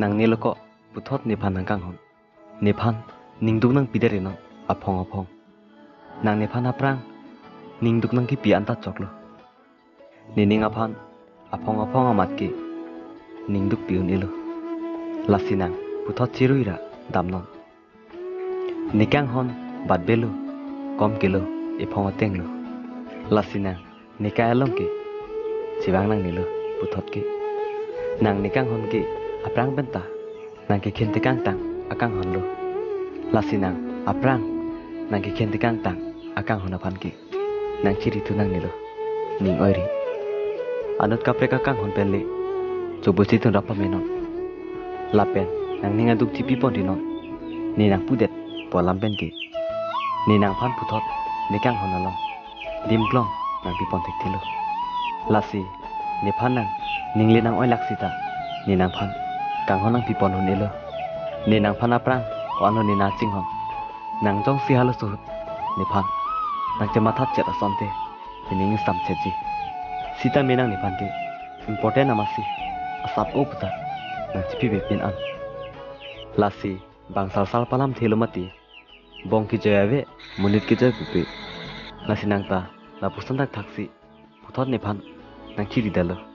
nang niloko puthot niphan nang kang hon niphan ningduk nang pidere non aphong aphong nang niphan aprang ningduk nang ki pi anta choklo nining aphan aphong aphong amat ki ningduk piun ilo lasinang puthot chiruira damnon nikang hon bat belu kom kilo iphong atenglo lasinang nika along ki chibang nang nilo puthot ki nang nikang hon ki aprang benta nang ki khente kang tang akang hon lo lasinang aprang nang ki khente kang tang akang hon aphan ki nang chiri tu nang nilo ning oiri anut kapre kakang hon pelle chobosi tu rapa menon lapen nang ninga duk chipi pon dinon ni nang pudet polam pen ki ni nang phan puthot nikang hon along dimplong nang pi pon thik thilo lasi ni phan nang ningli nang oi laksita ni nang phan kang hon nang pi pon hon elo ni nang phan aprang wan hon ni na ching hon nang jong si halo suhut ni phan nang che mathat chet asonte ni ning sam cheji sita menang ni phan ke important amasi asap opta nang chipi bepin an lasi bangsal sal palam thelomati bong ki jayave munit ki jay pupe lasi nang ta la pusandak thaksi puthot ni phan nang chiri dalo